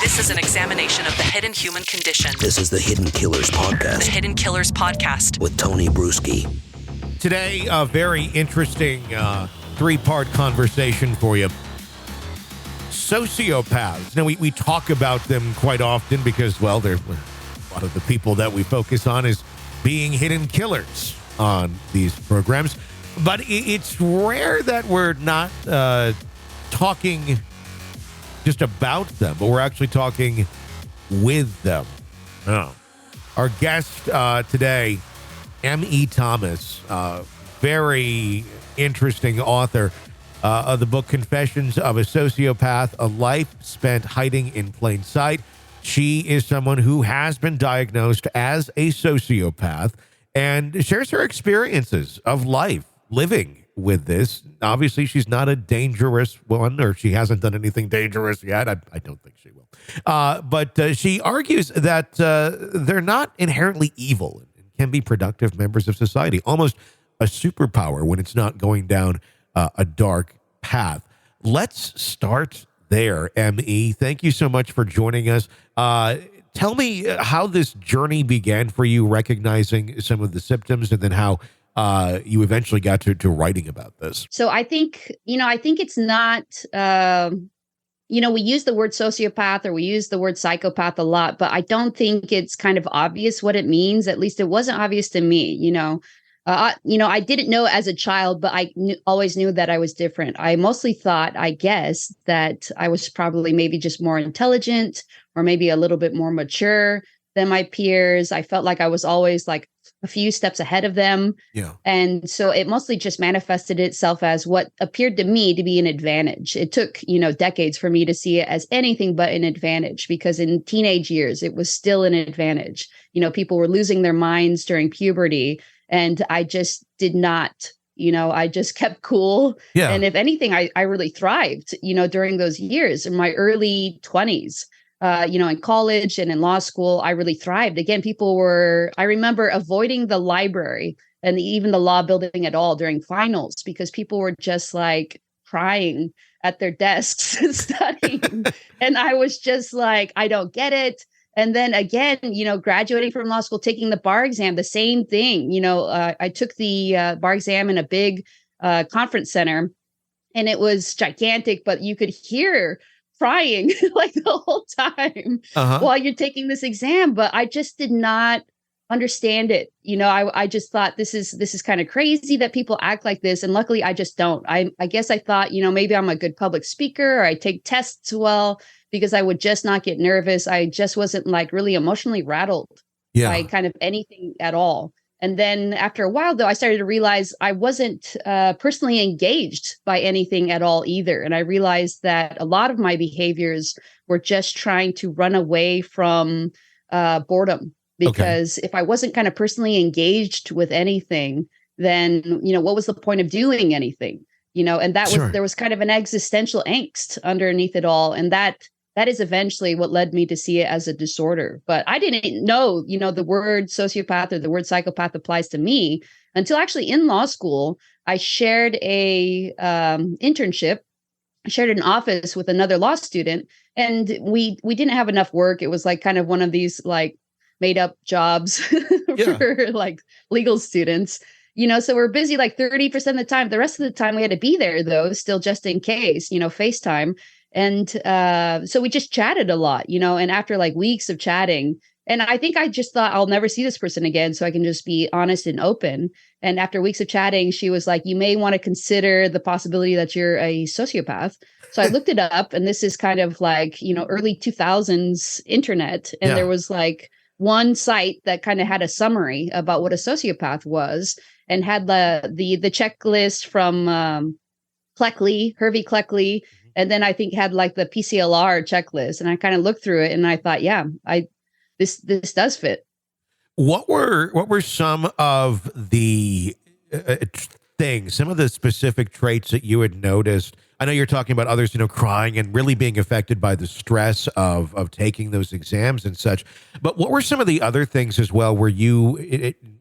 This is an examination of the hidden human condition. This is the Hidden Killers Podcast. The Hidden Killers Podcast. With Tony Bruschi. Today, a very interesting three-part conversation for you. Sociopaths. Now, we talk about them quite often because, well, they're a lot of the people that we focus on is being hidden killers on these programs. But it's rare that we're not talking just about them, but we're actually talking with them. Oh. Our guest today, M.E. Thomas, very interesting author of the book Confessions of a Sociopath, A Life Spent Hiding in Plain Sight. She is someone who has been diagnosed as a sociopath and shares her experiences of life living with this. Obviously, she's not a dangerous one, or she hasn't done anything dangerous yet. I don't think she will. But she argues that they're not inherently evil and can be productive members of society, almost a superpower when it's not going down a dark path. Let's start there, M.E. Thank you so much for joining us. Tell me how this journey began for you, recognizing some of the symptoms, and then how you eventually got to writing about this. So I think it's not, we use the word sociopath or we use the word psychopath a lot, but I don't think it's kind of obvious what it means. At least it wasn't obvious to me, I didn't know as a child, but I always knew that I was different. I mostly thought, I guess, that I was probably maybe just more intelligent or maybe a little bit more mature than my peers. I felt like I was always like a few steps ahead of them. Yeah. And so it mostly just manifested itself as what appeared to me to be an advantage. It took, decades for me to see it as anything but an advantage, because in teenage years, it was still an advantage. People were losing their minds during puberty, and I just did not, I just kept cool. Yeah. And if anything, I really thrived, during those years in my early 20s. In college and in law school, I really thrived. Again, I remember avoiding the library and even the law building at all during finals, because people were just like crying at their desks and studying. And I was just like, I don't get it. And then again, graduating from law school, taking the bar exam, the same thing. I took the bar exam in a big conference center, and it was gigantic, but you could hear crying like the whole time while you're taking this exam. But I just did not understand it. I just thought this is kind of crazy that people act like this. And luckily I just don't. I guess I thought, maybe I'm a good public speaker, or I take tests well, because I would just not get nervous. I just wasn't like really emotionally rattled by kind of anything at all. And then after a while, though, I started to realize I wasn't personally engaged by anything at all either. And I realized that a lot of my behaviors were just trying to run away from boredom. Because if I wasn't kind of personally engaged with anything, then, what was the point of doing anything? And that was, there was kind of an existential angst underneath it all. And that is eventually what led me to see it as a disorder. But I didn't know, the word sociopath or the word psychopath applies to me until actually in law school. I shared a internship. I shared an office with another law student, and we didn't have enough work. It was like kind of one of these like made up jobs for like legal students. So we're busy like 30% of the time. The rest of the time we had to be there, though, still just in case, FaceTime. And so we just chatted a lot, and after like weeks of chatting, and I think I just thought I'll never see this person again, so I can just be honest and open. And after weeks of chatting, she was like, you may want to consider the possibility that you're a sociopath. So I looked it up, and this is kind of like, early 2000s internet. And there was like one site that kind of had a summary about what a sociopath was, and had the checklist from Hervey Cleckley. And then I think had like the PCLR checklist, and I kind of looked through it, and I thought, this does fit. What were some of the things, some of the specific traits that you had noticed? I know you're talking about others, crying and really being affected by the stress of taking those exams and such. But what were some of the other things as well where you,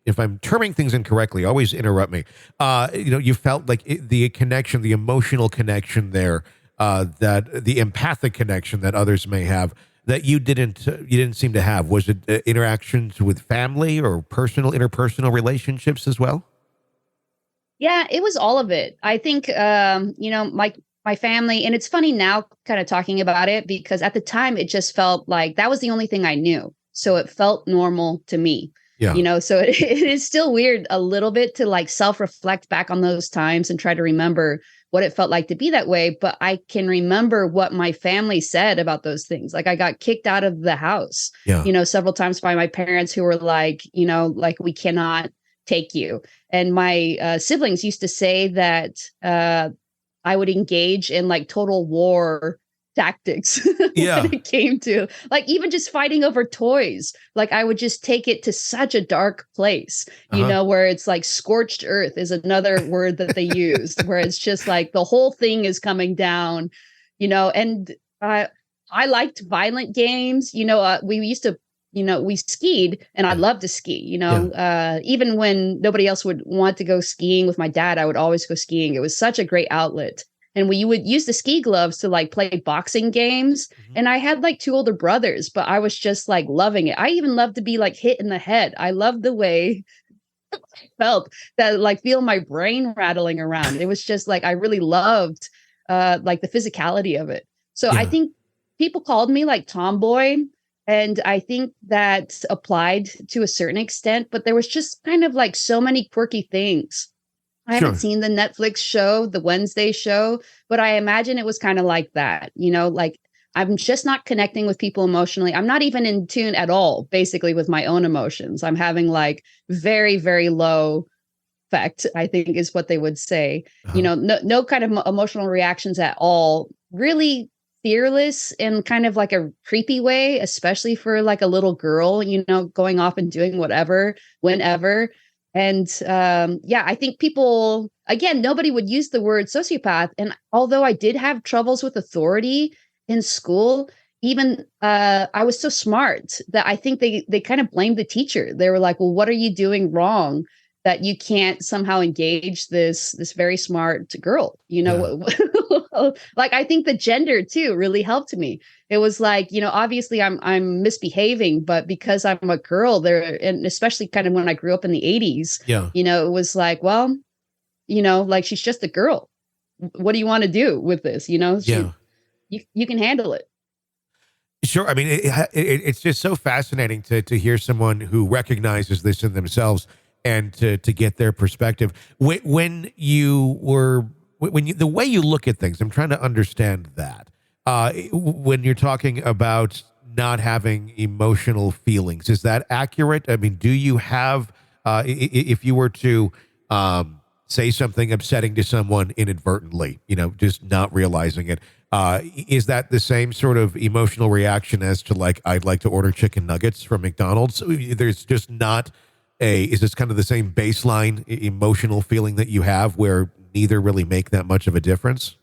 if I'm terming things incorrectly, always interrupt me. You felt like the connection, the emotional connection there, that the empathic connection that others may have that you didn't seem to have? Was it interactions with family or interpersonal relationships as well? Yeah, it was all of it. I think, my family, and it's funny now kind of talking about it because at the time it just felt like that was the only thing I knew. So it felt normal to me. Yeah. So it is still weird a little bit to like self-reflect back on those times and try to remember what it felt like to be that way. But I can remember what my family said about those things. Like I got kicked out of the house, several times by my parents who were like, like we cannot take you. And my siblings used to say that I would engage in like total war tactics when it came to like even just fighting over toys. Like I would just take it to such a dark place, where it's like scorched earth is another word that they used, where it's just like the whole thing is coming down, and I liked violent games. We used to, we skied and I loved to ski, even when nobody else would want to go skiing with my dad, I would always go skiing. It was such a great outlet. And you would use the ski gloves to like play boxing games. Mm-hmm. And I had like 2 older brothers, but I was just like loving it. I even loved to be like hit in the head. I loved the way I felt that like feel my brain rattling around. It was just like, I really loved like the physicality of it. So I think people called me like tomboy. And I think that applied to a certain extent, but there was just kind of like so many quirky things. I haven't seen the Netflix show, the Wednesday show, but I imagine it was kind of like that, like I'm just not connecting with people emotionally. I'm not even in tune at all, basically, with my own emotions. I'm having like very, very low effect, I think is what they would say. No kind of emotional reactions at all. Really fearless in kind of like a creepy way, especially for like a little girl, going off and doing whatever, whenever. And I think people, again, nobody would use the word sociopath. And although I did have troubles with authority in school, even I was so smart that I think they kind of blamed the teacher. They were like, well, what are you doing wrong that you can't somehow engage this very smart girl? Like I think the gender too really helped me. It was like, obviously I'm misbehaving, but because I'm a girl there, and especially kind of when I grew up in the 80s, it was like, well, like she's just a girl. What do you want to do with this? You can handle it. Sure. I mean, it's just so fascinating to hear someone who recognizes this in themselves and to get their perspective. When the way you look at things, I'm trying to understand that. When you're talking about not having emotional feelings, is that accurate? I mean, do you have, if you were to say something upsetting to someone inadvertently, just not realizing it, is that the same sort of emotional reaction as to like, I'd like to order chicken nuggets from McDonald's? There's just not is this kind of the same baseline emotional feeling that you have where neither really make that much of a difference?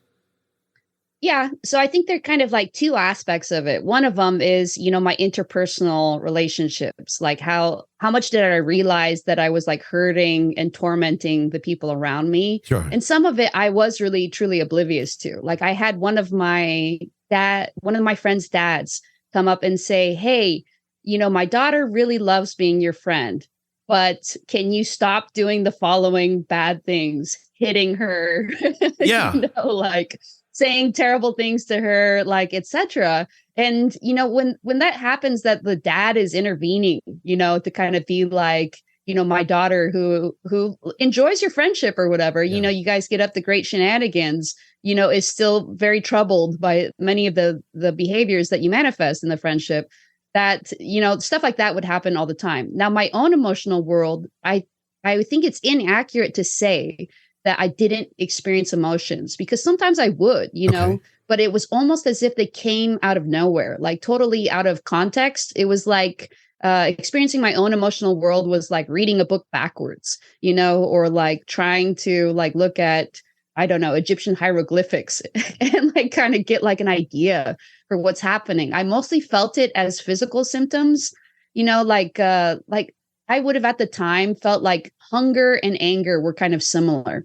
Yeah. So I think there are kind of like 2 aspects of it. One of them is, my interpersonal relationships, like how much did I realize that I was like hurting and tormenting the people around me? Sure. And some of it I was really, truly oblivious to. Like I had one of my friend's dads come up and say, hey, my daughter really loves being your friend, but can you stop doing the following bad things, hitting her, like saying terrible things to her, like, etc. And, when that happens, that the dad is intervening, to kind of be like, my daughter who enjoys your friendship or whatever, you guys get up to great shenanigans, is still very troubled by many of the behaviors that you manifest in the friendship. That, stuff like that would happen all the time. Now, my own emotional world, I think it's inaccurate to say that I didn't experience emotions, because sometimes I would, but it was almost as if they came out of nowhere, like totally out of context. It was like experiencing my own emotional world was like reading a book backwards, or like trying to like look at, I don't know, Egyptian hieroglyphics and like kind of get like an idea for what's happening. I mostly felt it as physical symptoms, like I would have at the time felt like hunger and anger were kind of similar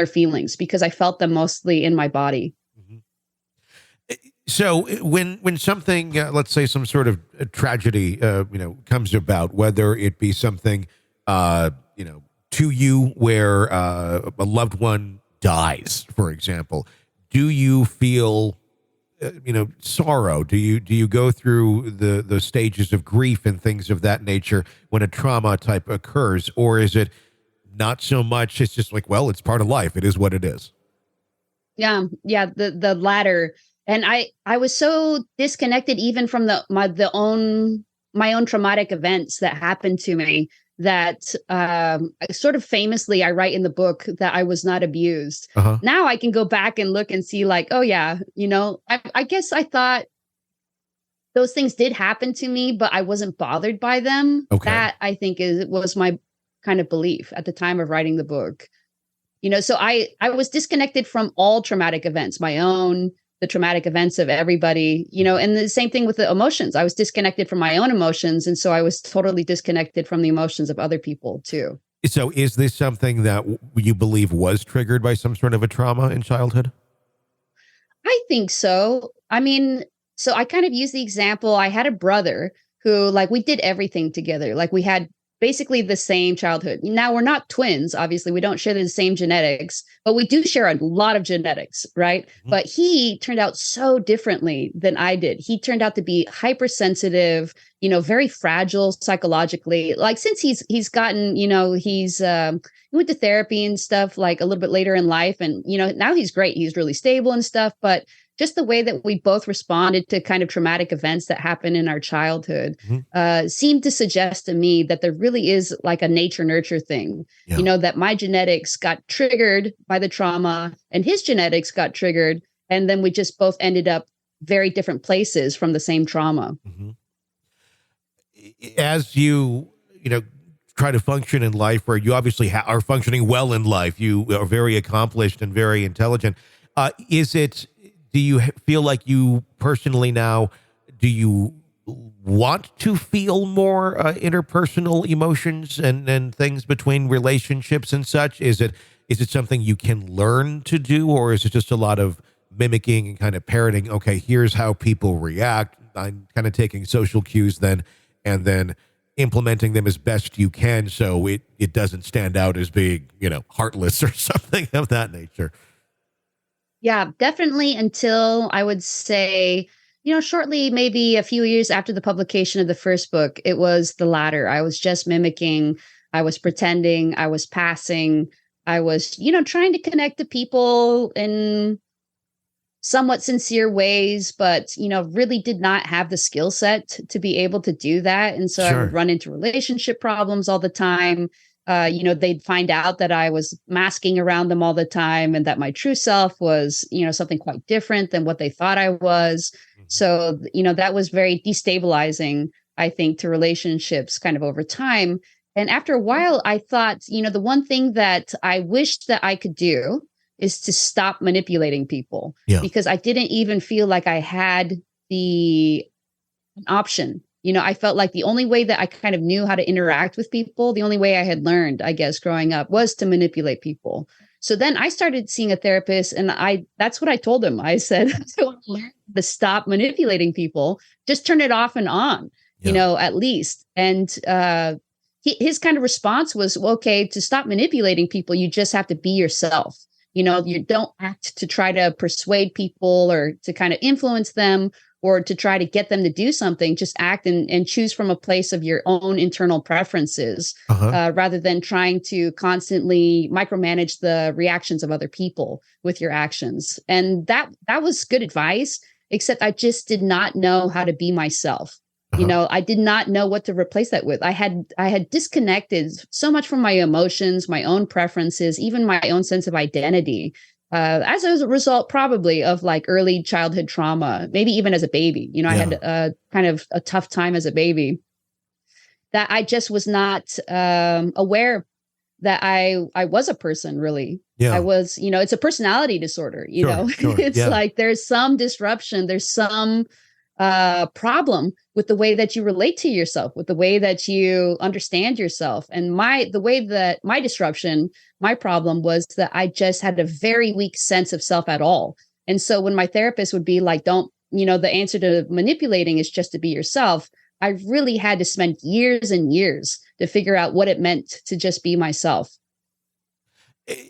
feelings because I felt them mostly in my body. Mm-hmm. So when something, let's say some sort of a tragedy, comes about, whether it be something, to you where a loved one dies, for example, do you feel, sorrow? Do you go through the stages of grief and things of that nature when a trauma type occurs, or is it not so much? It's just like, well, it's part of life. It is what it is. Yeah, the latter. And I was so disconnected even from my own traumatic events that happened to me that sort of famously I write in the book that I was not abused. Uh-huh. Now I can go back and look and see like, oh yeah, I guess I thought those things did happen to me, but I wasn't bothered by them. Okay. That I think was my kind of belief at the time of writing the book. So I was disconnected from all traumatic events, my own, the traumatic events of everybody, and the same thing with the emotions. I was disconnected from my own emotions. And so I was totally disconnected from the emotions of other people too. So is this something that you believe was triggered by some sort of a trauma in childhood? I think so. I mean, so I kind of use the example. I had a brother who we did everything together. Like we had basically the same childhood. Now we're not twins. Obviously, we don't share the same genetics, but we do share a lot of genetics, right? Mm-hmm. But he turned out so differently than I did. He turned out to be hypersensitive, very fragile psychologically. Like since he's gotten, he went to therapy and stuff like a little bit later in life. And, now he's great. He's really stable and stuff. But just the way that we both responded to kind of traumatic events that happened in our childhood seemed to suggest to me that there really is like a nature nurture thing, that my genetics got triggered by the trauma and his genetics got triggered. And then we just both ended up very different places from the same trauma. Mm-hmm. As you try to function in life, where you obviously are functioning well in life, you are very accomplished and very intelligent. Do you feel like you personally now, do you want to feel more interpersonal emotions and things between relationships and such? Is it something you can learn to do, or is it just a lot of mimicking and kind of parroting? Okay, here's how people react. I'm kind of taking social cues then, and then implementing them as best you can so it doesn't stand out as being, heartless or something of that nature. Yeah, definitely until I would say, shortly, maybe a few years after the publication of the first book, it was the latter. I was just mimicking. I was pretending. I was passing. I was, trying to connect to people in somewhat sincere ways, but, really did not have the skill set to be able to do that. And so Sure. I would run into relationship problems all the time. They'd find out that I was masking around them all the time and that my true self was, something quite different than what they thought I was. Mm-hmm. So, that was very destabilizing, I think, to relationships kind of over time. And after a while, I thought, the one thing that I wished that I could do is to stop manipulating people, because I didn't even feel like I had an option. I felt like the only way that I kind of knew how to interact with people, the only way I had learned, I guess, growing up was to manipulate people. So then I started seeing a therapist, and that's what I told him. I said, I want to learn to stop manipulating people, just turn it off and on, at least. And his kind of response was, well, okay, to stop manipulating people, you just have to be yourself. You don't act to try to persuade people or to kind of influence them or to try to get them to do something. Just act and choose from a place of your own internal preferences, rather than trying to constantly micromanage the reactions of other people with your actions. And that was good advice, except I just did not know how to be myself. I did not know what to replace that with. I had disconnected so much from my emotions, my own preferences, even my own sense of identity, as a result probably of like early childhood trauma, maybe even as a baby. I had a kind of a tough time as a baby that I just was not aware that I was a person, really. I was, it's a personality disorder, Sure. It's like there's some disruption, there's some problem with the way that you relate to yourself, with the way that you understand yourself. And the way that my disruption, my problem was that I just had a very weak sense of self at all. And so when my therapist would be like, don't the answer to manipulating is just to be yourself, I really had to spend years and years to figure out what it meant to just be myself.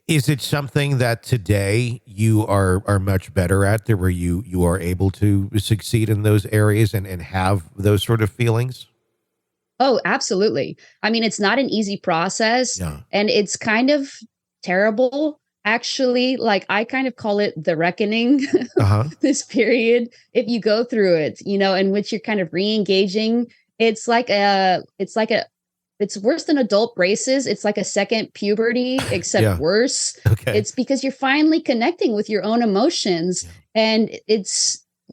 Is it something that today you are much better at, where you are able to succeed in those areas and have those sort of feelings? Oh, absolutely. I mean, it's not an easy process, and it's kind of terrible. Actually, like I kind of call it the reckoning, this period. If you go through it, in which you're kind of re-engaging, it's worse than adult braces. It's like a second puberty, except worse. Okay. It's because you're finally connecting with your own emotions, and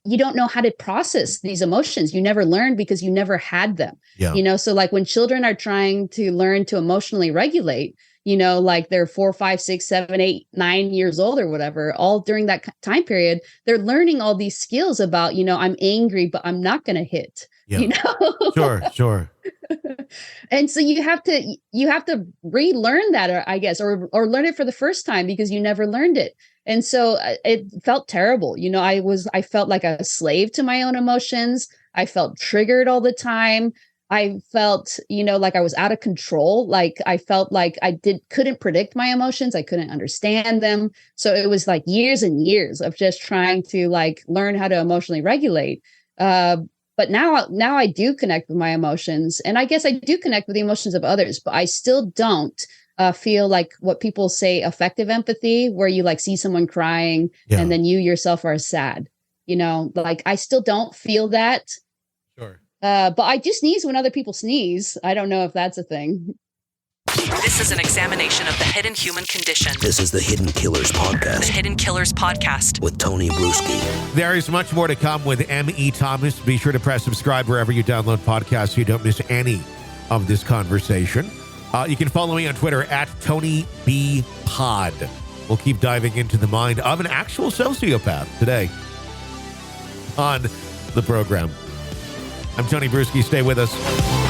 you don't know how to process these emotions. You never learned because you never had them. So like when children are trying to learn to emotionally regulate, like they're 4, 5, 6, 7, 8, 9 years old or whatever, all during that time period, they're learning all these skills about, I'm angry, but I'm not going to hit, Sure. And so you have to relearn that, or I guess, or learn it for the first time because you never learned it. And so it felt terrible. I felt like a slave to my own emotions. I felt triggered all the time. I felt, like I was out of control. Like I felt like I couldn't predict my emotions. I couldn't understand them. So it was like years and years of just trying to like learn how to emotionally regulate. But now I do connect with my emotions, and I guess I do connect with the emotions of others, but I still don't feel like what people say effective empathy, where you like see someone crying and then you yourself are sad. Like I still don't feel that. Sure. But I do sneeze when other people sneeze. I don't know if that's a thing. This is an examination of the hidden human condition. This is the Hidden Killers Podcast. The Hidden Killers Podcast. With Tony Bruschi. There is much more to come with M.E. Thomas. Be sure to press subscribe wherever you download podcasts so you don't miss any of this conversation. You can follow me on Twitter at TonyBPod. We'll keep diving into the mind of an actual sociopath today on the program. I'm Tony Bruschi. Stay with us.